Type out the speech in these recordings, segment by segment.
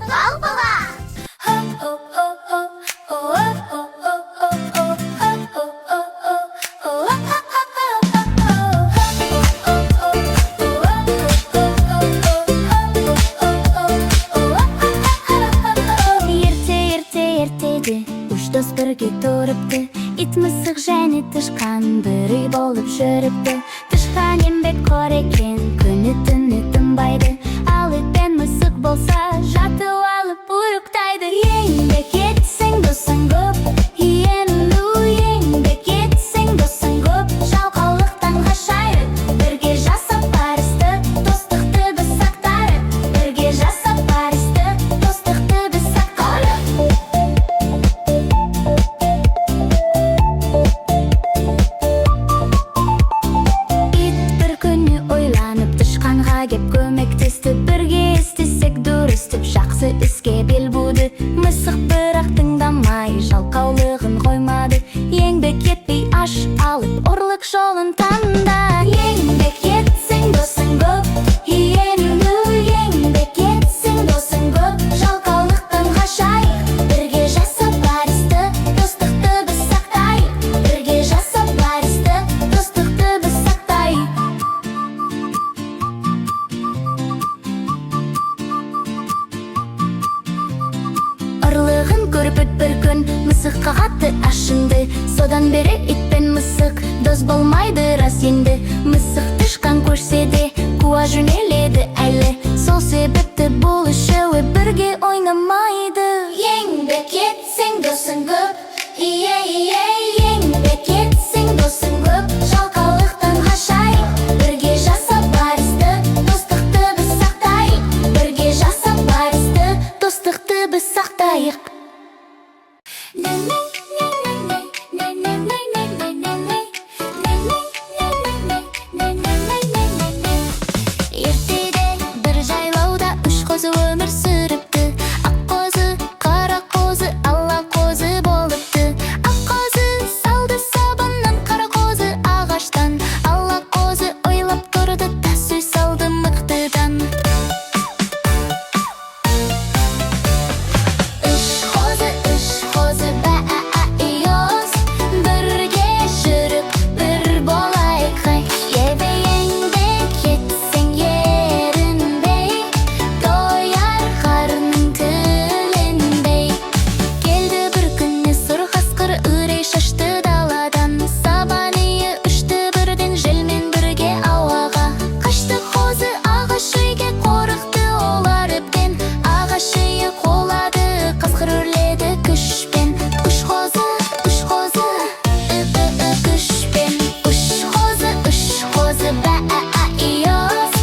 Бал бала. Ертеде үш дос бірге тұрыпты. Ит мысық және тышқан бір үй болып жүріпті. Тышқан еңбек қор екен, күні түні тынбайды. Ал ит пен мысық болса жатып алып бұйрықтайды. Еңбек етсең досың көп, иену еңбек етсең досың көп. Жалқаулықтан қашайық, бірге жасап бар істі, достықты біз сақтайық. Бірге жасап бар істі, достықты біз сақтайық. Кеп көмектесті, бірге істесек дұрыс деп жақсы іске бел буды. Мысық бірақ тыңдамай жалқаулығын қоймады. Еңбек етпей аш алып ұрлық жолын таңда. Еңбек етсең досың көп, иену еңбек етсең досың көп. Жалқаулықтан қашайық, бірге жасап бар істі, достықты біз сақтайық. Бірге жасап бар істі, достықты біз сақтайық. Ұрлығын көріп бір күн мысыққа қатты ашынды. Содан бері ит пен мысық дос болмайды рас енді. Мысық тышқан көрсе де қуа жөнеледі әлі. Сол себепті бұл үшеуі бірге ойнамайды. Еңбек етсең досың көп, еңбек етсең досың көп. Жалқаулықтан қашайық, бірге жасап бар істі, достықты біз сақтайық. Бірге жасап бар істі, достықты біз сақтайық. Ертеде бір жайлауда үш қозы өмір сүріпті. Ақ қозы, қара қозы, ала қозы болыпты. Ақ қозы салды сабаннан, қара қозы ағаштан. Ала қозы ойлап тұрды, тас үй салды мықтыдан. Үш қозы бәйос, бірге жүріп бір болайық ай. Еңбек етсең ерінбей, тояр қарның тілінбей. Келді бір күні сұр қасқыр үрей шашты даладан. Сабан үйі ұшты бірден желмен бірге ауаға. Қашты қозы ағаш үйге, қорықты олар өптен. Ағаш үйі қолады, қасқыр үрледі күшпен. Үш қозы күшпен. Үш қозы бәйос,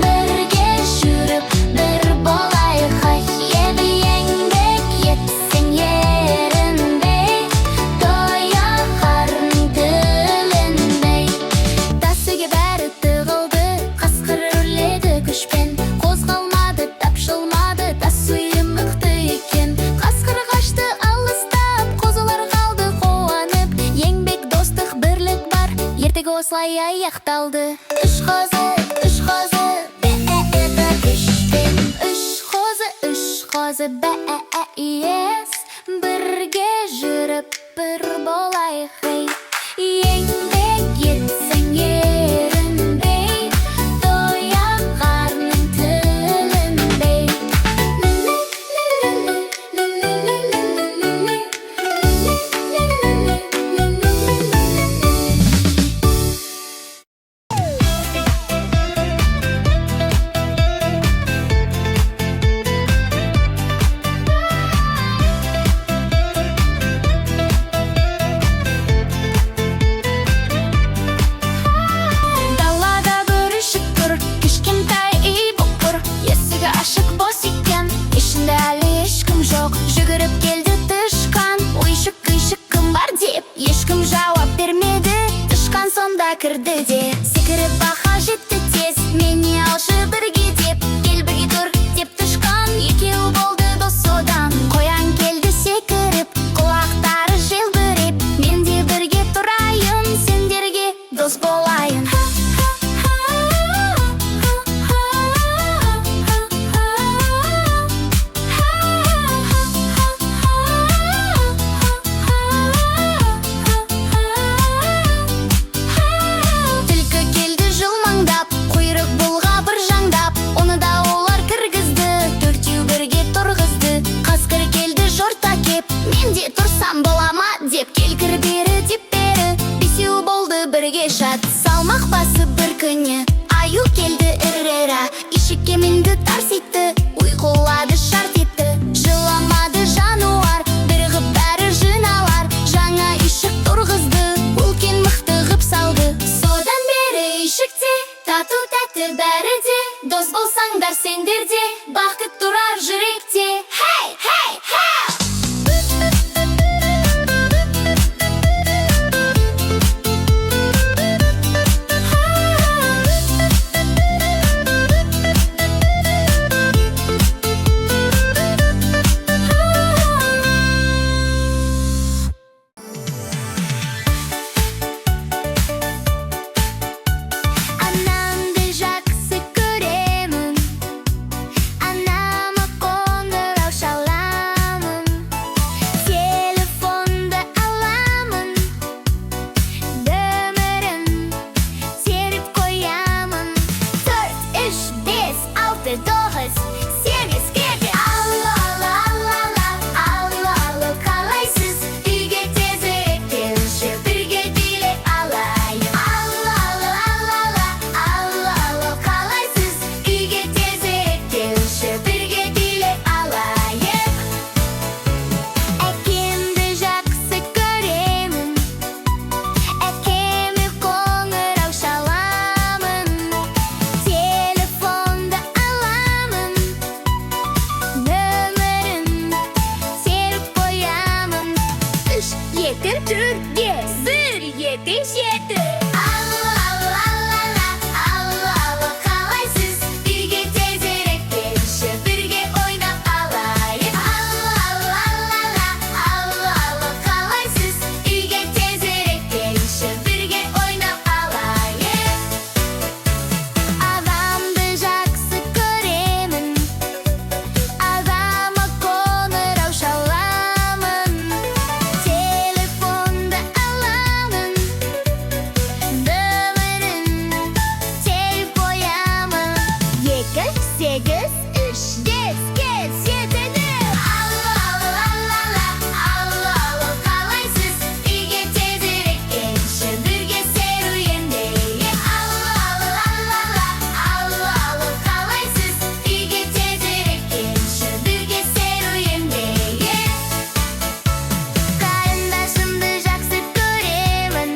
бірге жүріп бір болайық ай. Еңбек етсең ерінбей, тояр қарның тілінбей. Тас үйге бәрі тығылды, қасқыр үрледі күшпен. Қозғалмады, тапжылмады, тас үйі мықты екен. Қасқыр қашты алыстап, қозылар қалды қуанып. Еңбек, достық, бірлік бар, ертегі осылай аяқталды. Үш қозы күшпен. Үш қозы бәйос, бірге жүріп бір болайық ай. Еңбек етсең ерінбей, тояр қарның тілінбей. тоғыз, сегіз кетті. Алло, қалайсыз? Үйге тезірек келші, бірге билет алайық. Алло, қалайсыз? Үйге тезірек келші, бірге билет алайық. Әкемді жақсы көремін, әкеме қоңырау шаламын, телефонды аламын, нөмірін теріп қоямын. 3, 2, 4, 5, 1, 2, 7. Алло, қалайсыз? Үйге тезірек келші, бірге ойнап алайық. Алло, қалайсыз? Үйге тезірек келші, бірге ойнап алайық. Ағамды жақсы көремін, ағама қоңырау шаламын, телефонды аламын, нөмірін теріп қоямын. 2, 8, 3, 5, 7. Алло, қалайсыз? Үйге тезірек келші, бірге серуендейік. Алло, қалайсыз? Үйге тезірек келші, бірге серуендейік. Қарындасымды жақсы көремін,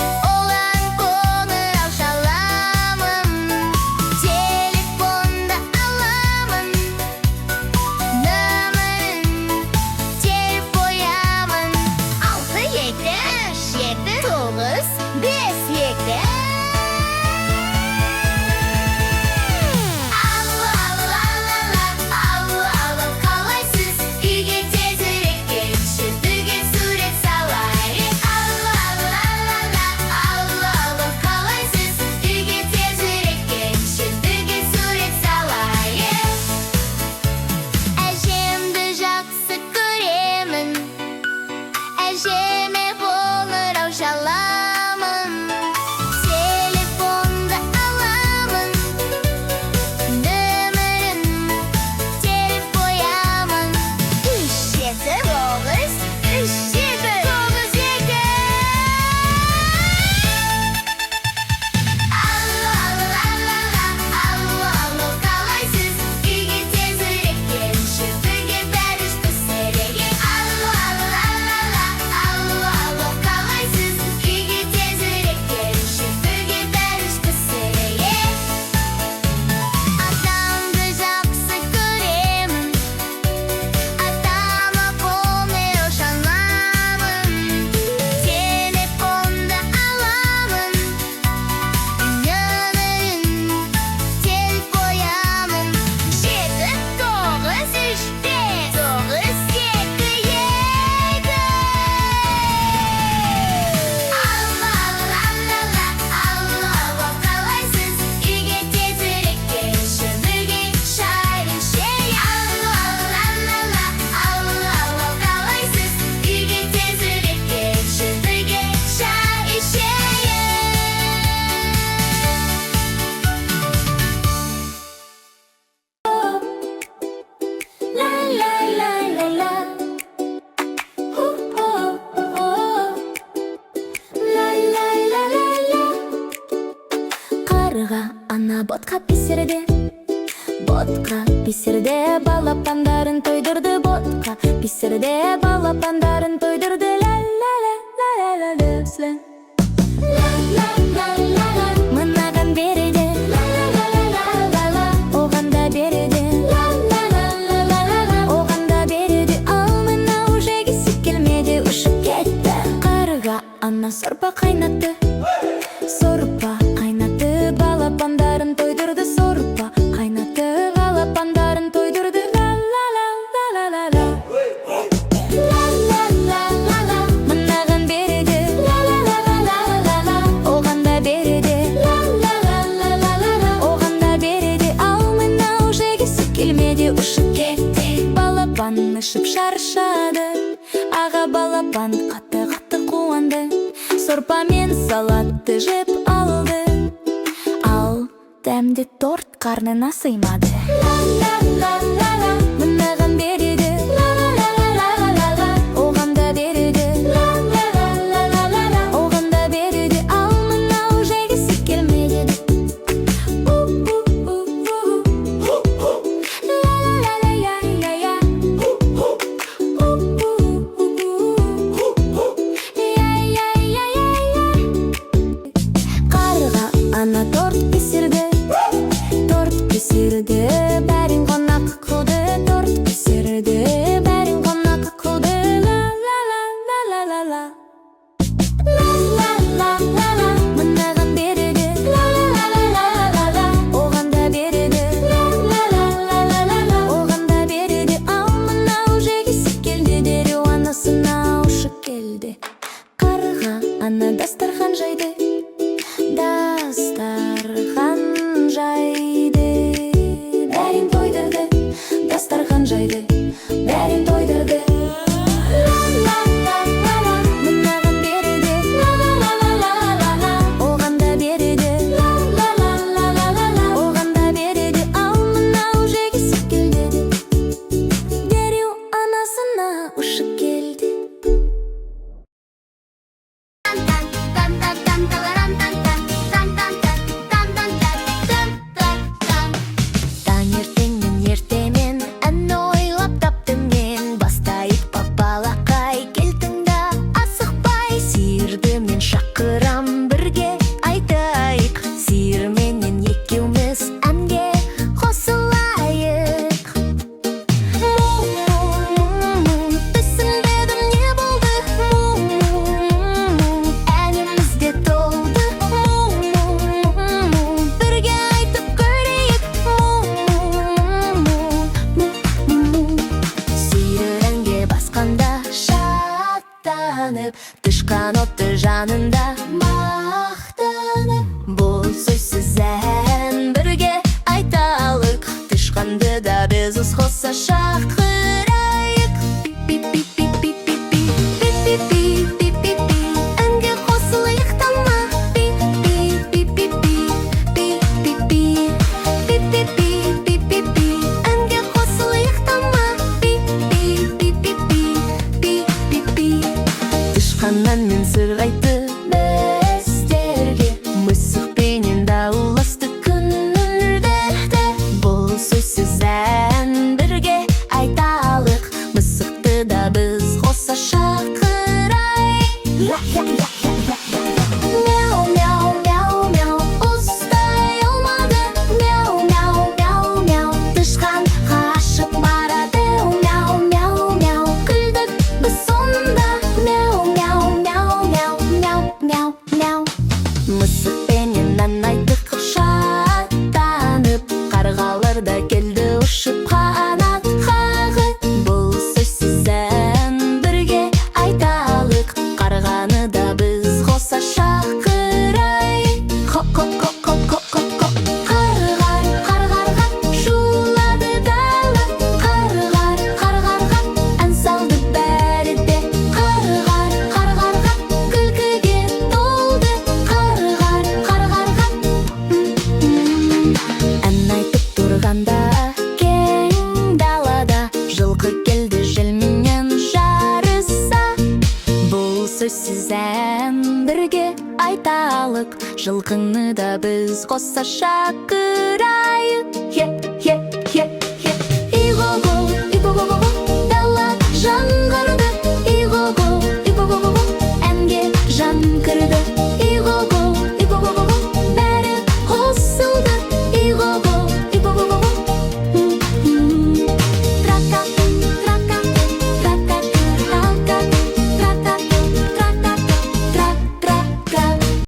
оған қоңырау шаламын, телефонды аламын, нөмірін теріп қоямын. 6, 7, 3, 7, 9, 5, 7. Алло, қалайсыз? Үйге тезірек келші, бірге сурет салайық. Алло, қалайсыз? Үйге тезірек келші, бірге сурет салайық. Әжемді жақсы көремін, әжеме қоңырау шаламын, телефонды аламын, нөмірін теріп қоямын. 3, 7, 9, 3, 7, 9, 7. Алло, қалайсыз? Үйге тезірек келші, бірге бәріш пісірейік. Алло, қалайсыз? Үйге тезірек келші, бірге бәріш пісірейік. Атамды жақсы көремін, атама қоңырау шаламын, телефонды аламын, нөмірін теріп қоямын. 7, 9, 3, 5, 9, 7, 7. Алло, қалайсыз? Үйге тезірек келші, бірге шай ішейік. Алло, қалайсыз? Үйге тезірек келші, бірге шай ішейік. Қарға ана ботқа пісірді, балапандарын тойдырды. Ботқа пісірді, балапандарын тойдырды. Мынаған береді, оған да береді, оған да береді. Ал мынау жегісі келмеді, ұшып кетті. Қарға ана сорпа қайнатты, балапандарын тойдырды. Сорпа қайнатты, балапандарын тойдырды. Мынаған береді, оған да береді, оған да береді. Ал мынау жегісі келмеді, ұшып кетті. Балапан ұшып шаршады, аға балапан қатты қуанды. Сорпа мен салатты жеп алды. Ал әмді торт қарнына сыймады. Ла-ла-ла-ла-ла, мынаған береді. Ла-ла-ла-ла-ла-ла, оған да береді. Ла-ла-ла-ла-ла-ла, оған да береді. Ал мынау жегісі келмеді. Ла-ла-ла-ла-ла-ла, қарға ана торт пісірді. Торт пісірді, бәрін қонақ қылды. Торт пісірді, бәрін қонақ қылды. Ла-ла-ла-ла-ла-ла, ла-ла-ла-ла-ла, мынаған береді. Ла-ла-ла-ла-ла-ла, оған да береді. Ла-ла-ла-ла-ла-ла, оған да береді. Ал мынау жегісі келді, дереу анасына ұшып келді. Қарға ана дастархан жайды. Дастархан жайды, бәрін тойдырды. Дастархан жайды, бәрін тойдырды. Ла-ла-ла-ла-ла, мынаған береді. Ла-ла-ла-ла-ла-ла, оған да береді. Ла-ла-ла-ла-ла-ла, оған да береді. Ал мынау жегісі келді, дереу анасына ұшып келді. Таңертеңнен ертемен ән ойлап таптым мен. Бастайық папалақай, кел тыңда асықпай. Сиырды мен шақырам, бірге айтайық. Сиырменен екеуміз әнге қосылайық. Му-му-му, түсінбедім не болды. Му-му-му, әнімізде толды. Му-му-му, бірге айтып көрейік. Му-му-му, сиыр әнге басқанда шаттанып, тышқан отты жанында мақтанып. Бұл сөзсіз ән бірге айталық. Тышқанды да біз қоса шақырайық. Пи-пи-пи-пи-пи-пи, пи-пи-пи-пи-пи-пи, әнге қосылайық тама. Пи-пи-пи-пи-пи, пи-пи-пи, пи-пи-пи-пи-пи, әнге қосылайық тама. Пи-пи-пи-пи-пи, пи-пи-пи. Тышқаннан мен сыр айтты біздерге. Мысықпенен дауласты күндерде. Бұл сөзсіз ән бірге айталық. Мысықты да біз қоса шақырайық. Мяу, мяу, мяу, мяу, ұстай алмады. Мяу, мяу, мяу, мяу, тышқан қашып барады. Мяу, мяу, мяу, күлдік біз сонда. Мяу, мяу, мяу, мяу, мяу, мяу, мяу. Мысықпенен ән айттық шаттанып. Қарғалар да келді ұшып қанат қағып. Бұл сөзсіз ән бірге айталық. Қарғаны да біз қоса шақырайық. Қо-қо-қо-қо-қо-қо-қо, қарғар, қарғарға шулады дала. Қарғар, қарғарға ән салды бәрі де. Қарғар, қарғарға күлкіге толды. Қарғар, қарғарға ән айтып тұрғанда кең далада жылқы келді желменен жарыса. Бұл сөзсіз ән бірге айталық. Жылқыны да біз қоса шақырайық. Е-е